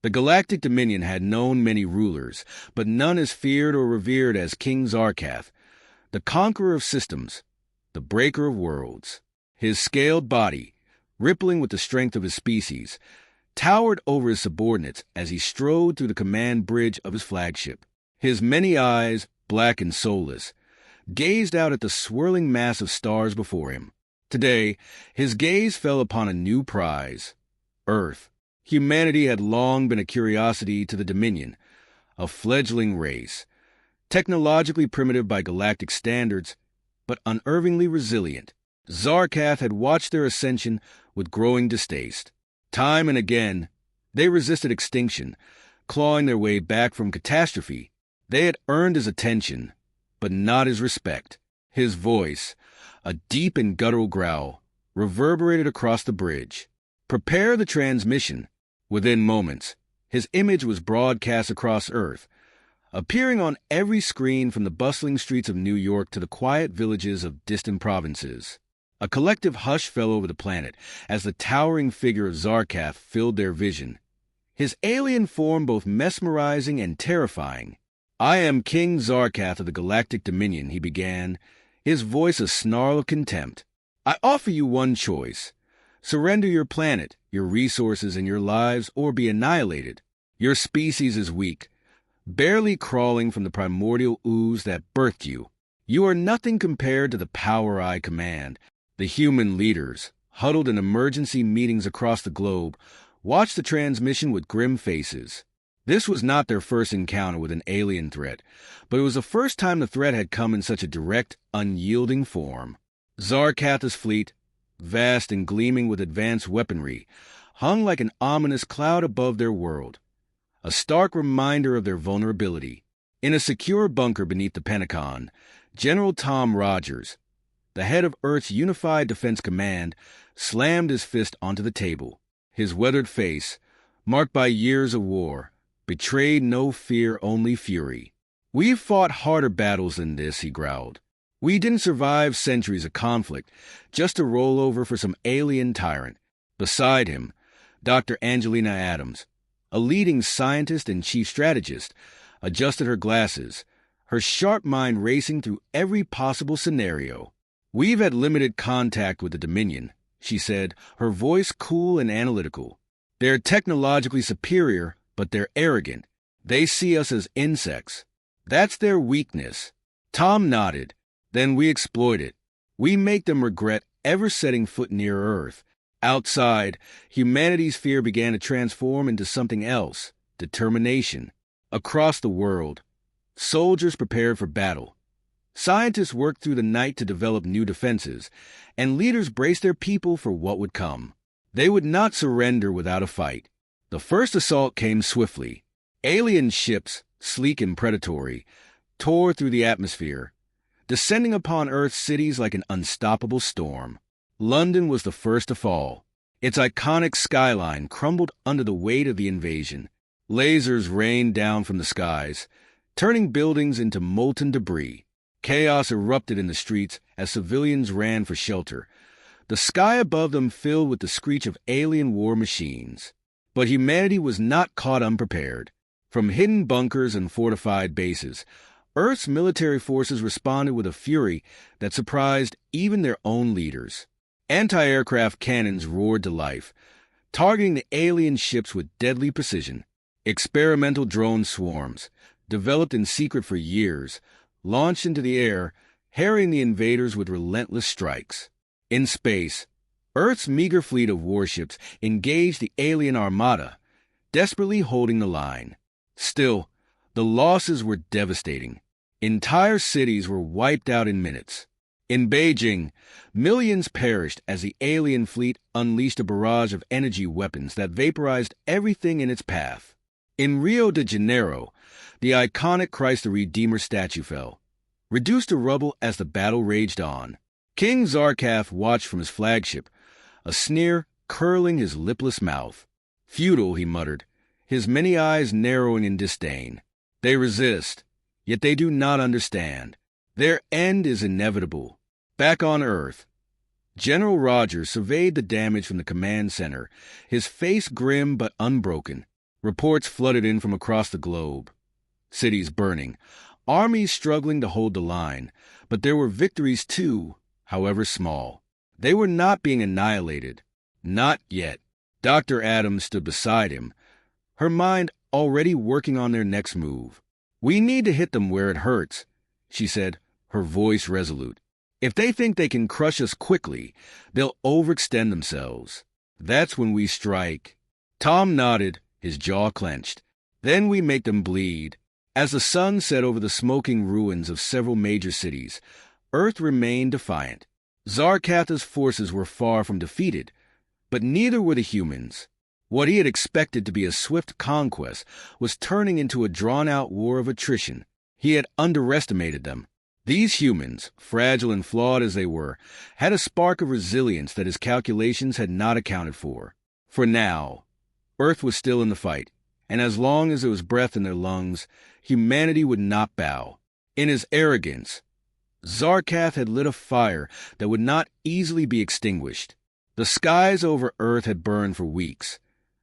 The Galactic Dominion had known many rulers, but none as feared or revered as King Zarkath, the conqueror of systems, the breaker of worlds. His scaled body, rippling with the strength of his species, towered over his subordinates as he strode through the command bridge of his flagship. His many eyes, black and soulless, gazed out at the swirling mass of stars before him. Today, his gaze fell upon a new prize, Earth. Humanity had long been a curiosity to the Dominion, a fledgling race, technologically primitive by galactic standards, but unervingly resilient. Zarkath had watched their ascension with growing distaste. Time and again, they resisted extinction, clawing their way back from catastrophe. They had earned his attention, but not his respect. His voice, a deep and guttural growl, reverberated across the bridge. Prepare the transmission. Within moments, his image was broadcast across Earth, appearing on every screen from the bustling streets of New York to the quiet villages of distant provinces. A collective hush fell over the planet as the towering figure of Zarkath filled their vision, his alien form both mesmerizing and terrifying. "I am King Zarkath of the Galactic Dominion," he began, his voice a snarl of contempt. "I offer you one choice. Surrender your planet, your resources, and your lives, or be annihilated. Your species is weak, barely crawling from the primordial ooze that birthed you. You are nothing compared to the power I command." The human leaders, huddled in emergency meetings across the globe, watched the transmission with grim faces. This was not their first encounter with an alien threat, but it was the first time the threat had come in such a direct, unyielding form. Zarkath's fleet, vast and gleaming with advanced weaponry, hung like an ominous cloud above their world, a stark reminder of their vulnerability. In a secure bunker beneath the Pentagon, General Tom Rogers, the head of Earth's Unified Defense Command, slammed his fist onto the table. His weathered face, marked by years of war, betrayed no fear, only fury. "We've fought harder battles than this," he growled. "We didn't survive centuries of conflict just to roll over for some alien tyrant." Beside him, Dr. Angelina Adams, a leading scientist and chief strategist, adjusted her glasses, her sharp mind racing through every possible scenario. "We've had limited contact with the Dominion," she said, her voice cool and analytical. "They're technologically superior, but they're arrogant. They see us as insects. That's their weakness." Tom nodded. "Then we exploit it. We make them regret ever setting foot near Earth." Outside, humanity's fear began to transform into something else, determination. Across the world, soldiers prepared for battle. Scientists worked through the night to develop new defenses, and leaders braced their people for what would come. They would not surrender without a fight. The first assault came swiftly. Alien ships, sleek and predatory, tore through the atmosphere, descending upon Earth's cities like an unstoppable storm. London was the first to fall. Its iconic skyline crumbled under the weight of the invasion. Lasers rained down from the skies, turning buildings into molten debris. Chaos erupted in the streets as civilians ran for shelter, the sky above them filled with the screech of alien war machines. But humanity was not caught unprepared. From hidden bunkers and fortified bases, Earth's military forces responded with a fury that surprised even their own leaders. Anti-aircraft cannons roared to life, targeting the alien ships with deadly precision. Experimental drone swarms, developed in secret for years, launched into the air, harrying the invaders with relentless strikes. In space, Earth's meager fleet of warships engaged the alien armada, desperately holding the line. Still, the losses were devastating. Entire cities were wiped out in minutes. In Beijing, millions perished as the alien fleet unleashed a barrage of energy weapons that vaporized everything in its path. In Rio de Janeiro, the iconic Christ the Redeemer statue fell, reduced to rubble as the battle raged on. King Zarkath watched from his flagship, a sneer curling his lipless mouth. "Futile," he muttered, his many eyes narrowing in disdain. "They resist, yet they do not understand. Their end is inevitable." Back on Earth, General Rogers surveyed the damage from the command center, his face grim but unbroken. Reports flooded in from across the globe. Cities burning, armies struggling to hold the line, but there were victories too, however small. They were not being annihilated. Not yet. Dr. Adams stood beside him, her mind already working on their next move. "We need to hit them where it hurts," she said, her voice resolute. "If they think they can crush us quickly, they'll overextend themselves. That's when we strike." Tom nodded, his jaw clenched. "Then we make them bleed." As the sun set over the smoking ruins of several major cities, Earth remained defiant. Zarkatha's forces were far from defeated, but neither were the humans. What he had expected to be a swift conquest was turning into a drawn-out war of attrition. He had underestimated them. These humans, fragile and flawed as they were, had a spark of resilience that his calculations had not accounted for. For now, Earth was still in the fight, and as long as there was breath in their lungs, humanity would not bow. In his arrogance, Zarkath had lit a fire that would not easily be extinguished. The skies over Earth had burned for weeks,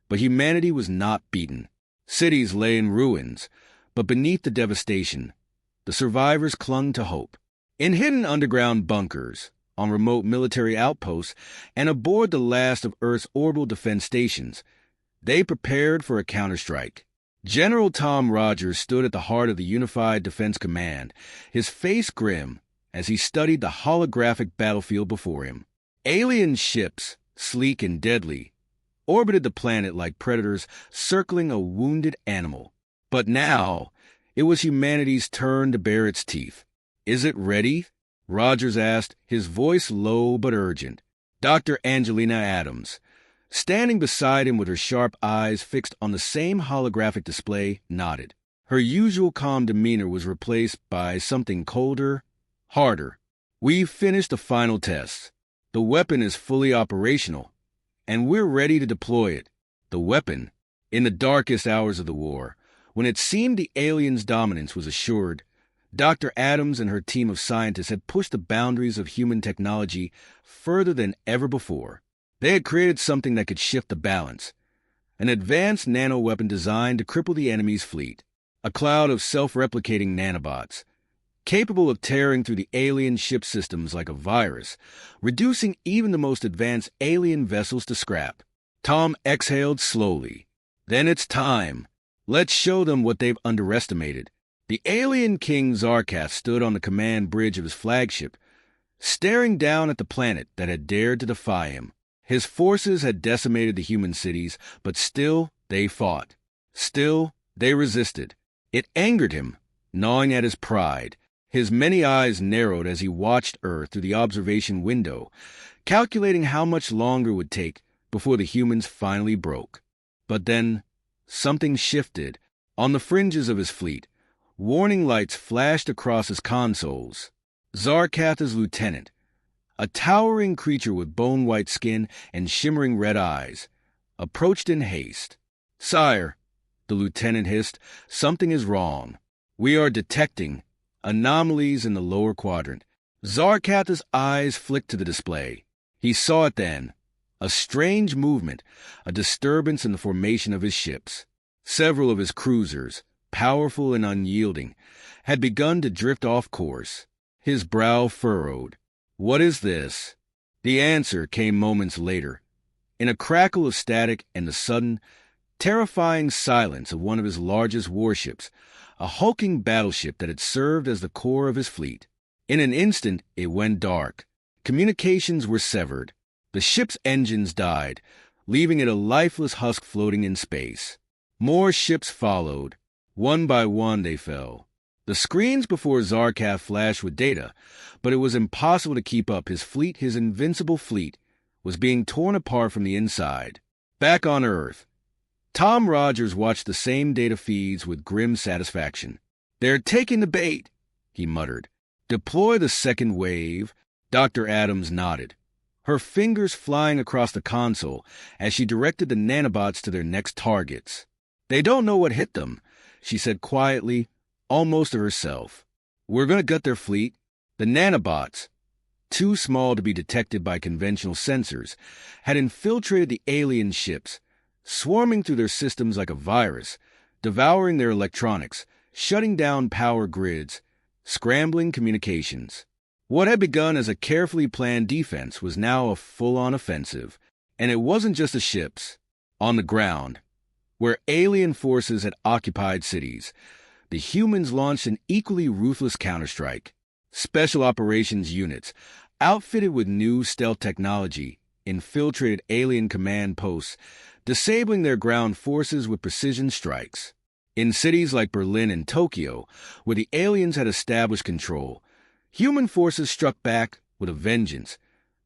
but humanity was not beaten. Cities lay in ruins, but beneath the devastation, the survivors clung to hope. In hidden underground bunkers, on remote military outposts, and aboard the last of Earth's orbital defense stations, they prepared for a counterstrike. General Tom Rogers stood at the heart of the Unified Defense Command, his face grim as he studied the holographic battlefield before him. Alien ships, sleek and deadly, orbited the planet like predators circling a wounded animal. But now, it was humanity's turn to bare its teeth. "Is it ready?" Rogers asked, his voice low but urgent. Dr. Angelina Adams, standing beside him with her sharp eyes fixed on the same holographic display, nodded. Her usual calm demeanor was replaced by something colder, harder. "We've finished the final tests. The weapon is fully operational, and we're ready to deploy it." The weapon, in the darkest hours of the war, when it seemed the aliens' dominance was assured, Dr. Adams and her team of scientists had pushed the boundaries of human technology further than ever before. They had created something that could shift the balance, an advanced nanoweapon designed to cripple the enemy's fleet, a cloud of self-replicating nanobots, capable of tearing through the alien ship systems like a virus, reducing even the most advanced alien vessels to scrap. Tom exhaled slowly. "Then it's time. Let's show them what they've underestimated." The alien king Zarkath stood on the command bridge of his flagship, staring down at the planet that had dared to defy him. His forces had decimated the human cities, but still they fought. Still they resisted. It angered him, gnawing at his pride. His many eyes narrowed as he watched Earth through the observation window, calculating how much longer it would take before the humans finally broke. But then, something shifted. On the fringes of his fleet, warning lights flashed across his consoles. Zarkatha's lieutenant, a towering creature with bone-white skin and shimmering red eyes, approached in haste. "Sire," the lieutenant hissed, "something is wrong. We are detecting anomalies in the lower quadrant." Zarkatha's eyes flicked to the display. He saw it then, a strange movement, a disturbance in the formation of his ships. Several of his cruisers, powerful and unyielding, had begun to drift off course. His brow furrowed. "What is this?" The answer came moments later, in a crackle of static and the sudden, terrifying silence of one of his largest warships, a hulking battleship that had served as the core of his fleet. In an instant, it went dark. Communications were severed. The ship's engines died, leaving it a lifeless husk floating in space. More ships followed. One by one they fell. The screens before Zarkath flashed with data, but it was impossible to keep up. His fleet, his invincible fleet, was being torn apart from the inside. Back on Earth, Tom Rogers watched the same data feeds with grim satisfaction. "They're taking the bait," he muttered. "Deploy the second wave." Dr. Adams nodded, her fingers flying across the console as she directed the nanobots to their next targets. "They don't know what hit them," she said quietly, almost to herself. "We're going to gut their fleet." The nanobots, too small to be detected by conventional sensors, had infiltrated the alien ships, swarming through their systems like a virus, devouring their electronics, shutting down power grids, scrambling communications. What had begun as a carefully planned defense was now a full-on offensive, and it wasn't just the ships. On the ground, where alien forces had occupied cities, the humans launched an equally ruthless counterstrike. Special operations units, outfitted with new stealth technology, infiltrated alien command posts, disabling their ground forces with precision strikes. In cities like Berlin and Tokyo, where the aliens had established control, human forces struck back with a vengeance,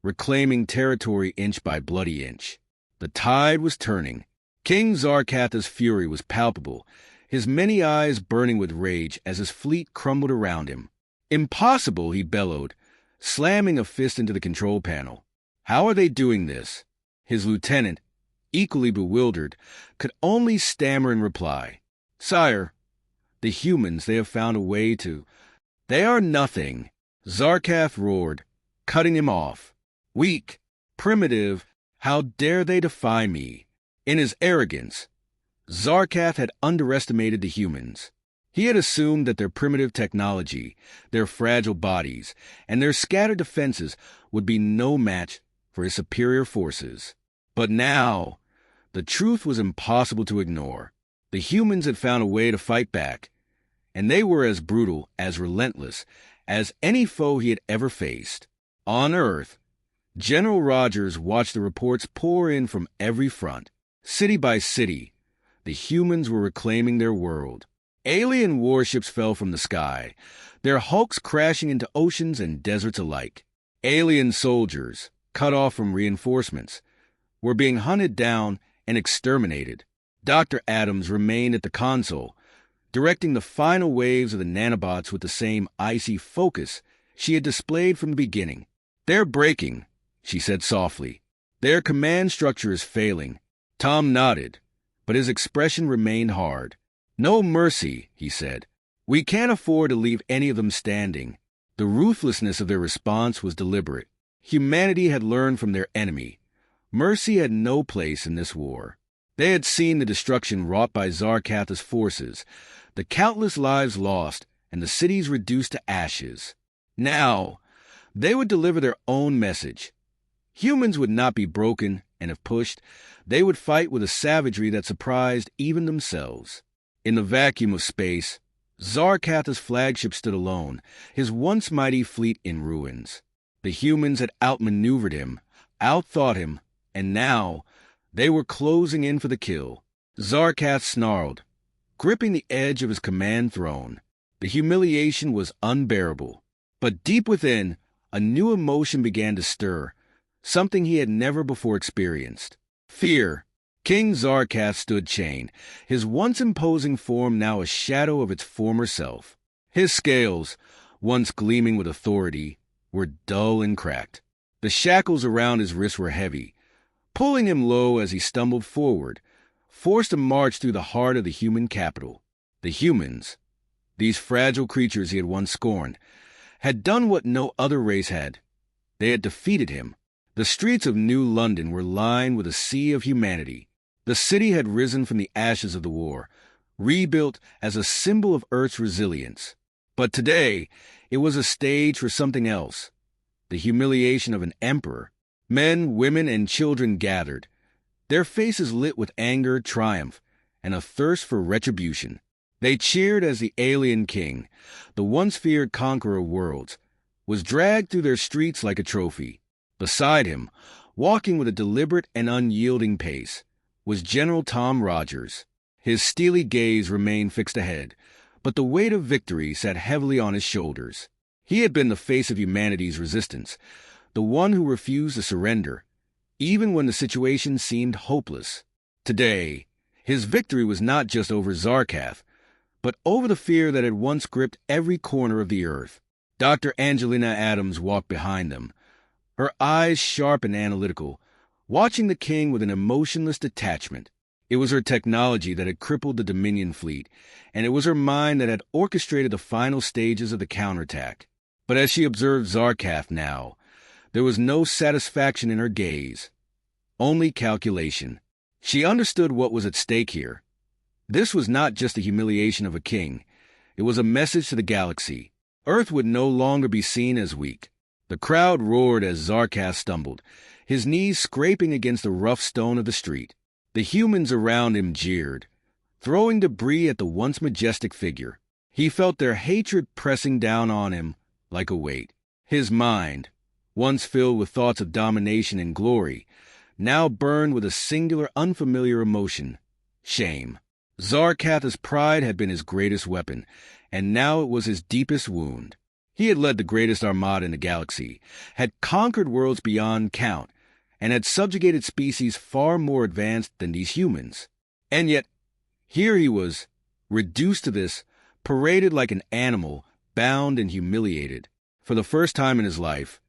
reclaiming territory inch by bloody inch. The tide was turning. King Zarkatha's fury was palpable, his many eyes burning with rage as his fleet crumbled around him. "Impossible," he bellowed, slamming a fist into the control panel. "How are they doing this?" His lieutenant, equally bewildered, could only stammer in reply. "Sire, the humans, they have found a way to—" "They are nothing," Zarkath roared, cutting him off. "Weak, primitive, how dare they defy me?" In his arrogance, Zarkath had underestimated the humans. He had assumed that their primitive technology, their fragile bodies, and their scattered defenses would be no match for his superior forces. But now, the truth was impossible to ignore. The humans had found a way to fight back, and they were as brutal, as relentless, as any foe he had ever faced. On Earth, General Rogers watched the reports pour in from every front. City by city, the humans were reclaiming their world. Alien warships fell from the sky, their hulks crashing into oceans and deserts alike. Alien soldiers, cut off from reinforcements, were being hunted down and exterminated. Dr. Adams remained at the console, directing the final waves of the nanobots with the same icy focus she had displayed from the beginning. "They're breaking," she said softly. "Their command structure is failing." Tom nodded, but his expression remained hard. "No mercy," he said. "We can't afford to leave any of them standing." The ruthlessness of their response was deliberate. Humanity had learned from their enemy. Mercy had no place in this war. They had seen the destruction wrought by Zarkatha's forces, the countless lives lost, and the cities reduced to ashes. Now, they would deliver their own message. Humans would not be broken, and if pushed, they would fight with a savagery that surprised even themselves. In the vacuum of space, Zarkatha's flagship stood alone, his once mighty fleet in ruins. The humans had outmaneuvered him, outthought him, and now they were closing in for the kill. Zarkath snarled, gripping the edge of his command throne. The humiliation was unbearable. But deep within, a new emotion began to stir, something he had never before experienced. Fear. King Zarkath stood chained, his once imposing form now a shadow of its former self. His scales, once gleaming with authority, were dull and cracked. The shackles around his wrists were heavy, pulling him low as he stumbled forward, forced to march through the heart of the human capital. The humans, these fragile creatures he had once scorned, had done what no other race had. They had defeated him. The streets of New London were lined with a sea of humanity. The city had risen from the ashes of the war, rebuilt as a symbol of Earth's resilience. But today, it was a stage for something else. The humiliation of an emperor. Men, women, and children gathered, their faces lit with anger, triumph, and a thirst for retribution. They cheered as the alien king, the once feared conqueror of worlds, was dragged through their streets like a trophy. Beside him, walking with a deliberate and unyielding pace, was General Tom Rogers. His steely gaze remained fixed ahead, but the weight of victory sat heavily on his shoulders. He had been the face of humanity's resistance, the one who refused to surrender, even when the situation seemed hopeless. Today, his victory was not just over Zarkath, but over the fear that had once gripped every corner of the earth. Dr. Angelina Adams walked behind them, her eyes sharp and analytical, watching the king with an emotionless detachment. It was her technology that had crippled the Dominion fleet, and it was her mind that had orchestrated the final stages of the counterattack. But as she observed Zarkath now, there was no satisfaction in her gaze, only calculation. She understood what was at stake here. This was not just the humiliation of a king. It was a message to the galaxy. Earth would no longer be seen as weak. The crowd roared as Zarkath stumbled, his knees scraping against the rough stone of the street. The humans around him jeered, throwing debris at the once majestic figure. He felt their hatred pressing down on him like a weight. His mind, once filled with thoughts of domination and glory, now burned with a singular, unfamiliar emotion: shame. Zarkath's pride had been his greatest weapon, and now it was his deepest wound. He had led the greatest armada in the galaxy, had conquered worlds beyond count, and had subjugated species far more advanced than these humans. And yet, here he was, reduced to this, paraded like an animal, bound and humiliated. For the first time in his life,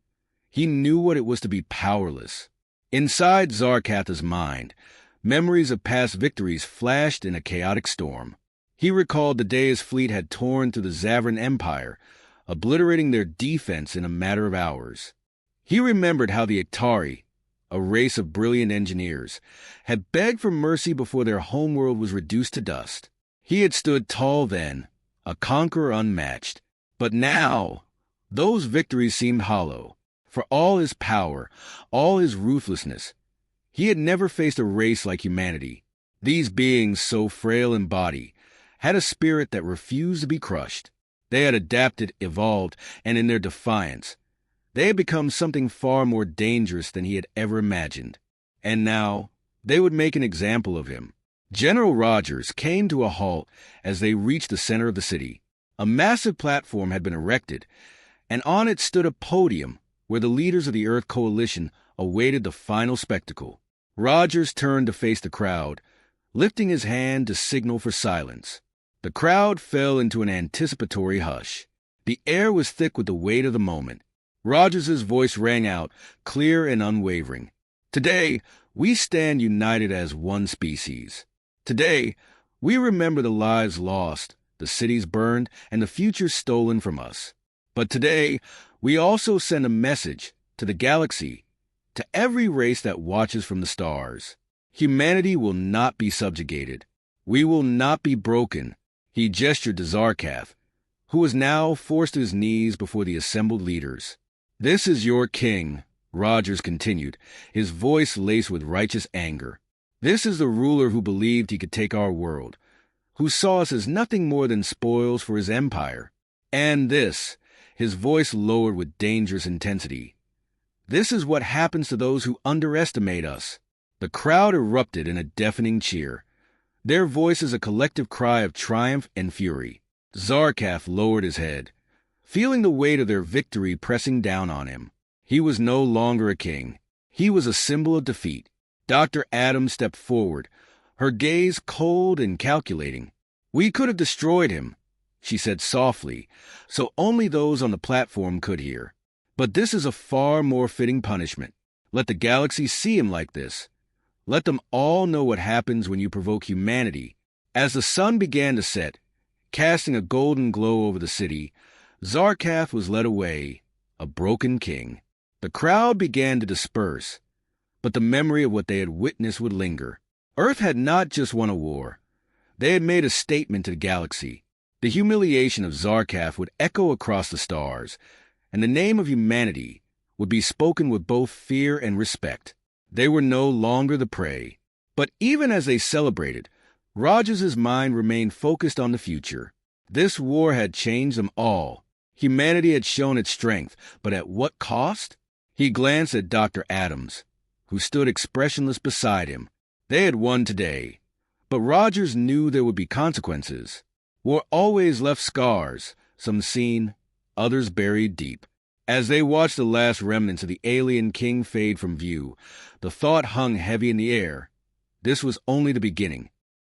he knew what it was to be powerless. Inside Zarkath's mind, memories of past victories flashed in a chaotic storm. He recalled the day his fleet had torn through the Zavran Empire, obliterating their defense in a matter of hours. He remembered how the Iktari, a race of brilliant engineers, had begged for mercy before their homeworld was reduced to dust. He had stood tall then, a conqueror unmatched. But now, those victories seemed hollow. For all his power, all his ruthlessness, he had never faced a race like humanity. These beings, so frail in body, had a spirit that refused to be crushed. They had adapted, evolved, and in their defiance, they had become something far more dangerous than he had ever imagined. And now, they would make an example of him. General Rogers came to a halt as they reached the center of the city. A massive platform had been erected, and on it stood a podium where the leaders of the Earth Coalition awaited the final spectacle. Rogers turned to face the crowd, lifting his hand to signal for silence. The crowd fell into an anticipatory hush. The air was thick with the weight of the moment. Rogers's voice rang out, clear and unwavering. Today, we stand united as one species. Today, we remember the lives lost, the cities burned, and the future stolen from us. But today, we also send a message to the galaxy, to every race that watches from the stars. Humanity will not be subjugated. We will not be broken. He gestured to Zarkath, who was now forced to his knees before the assembled leaders. This is your king, Rogers continued, his voice laced with righteous anger. This is the ruler who believed he could take our world, who saw us as nothing more than spoils for his empire. And this, his voice lowered with dangerous intensity, this is what happens to those who underestimate us. The crowd erupted in a deafening cheer, their voices a collective cry of triumph and fury. Zarkath lowered his head, feeling the weight of their victory pressing down on him. He was no longer a king. He was a symbol of defeat. Dr. Adams stepped forward, her gaze cold and calculating. We could have destroyed him, she said softly, so only those on the platform could hear. But this is a far more fitting punishment. Let the galaxy see him like this. Let them all know what happens when you provoke humanity. As the sun began to set, casting a golden glow over the city, Zarkath was led away, a broken king. The crowd began to disperse, but the memory of what they had witnessed would linger. Earth had not just won a war. They had made a statement to the galaxy. The humiliation of Zarkath would echo across the stars, and the name of humanity would be spoken with both fear and respect. They were no longer the prey. But even as they celebrated, Rogers's mind remained focused on the future. This war had changed them all. Humanity had shown its strength, but at what cost? He glanced at Dr. Adams, who stood expressionless beside him. They had won today, but Rogers knew there would be consequences. War always left scars, some seen, others buried deep. As they watched the last remnants of the alien king fade from view, the thought hung heavy in the air. This was only the beginning.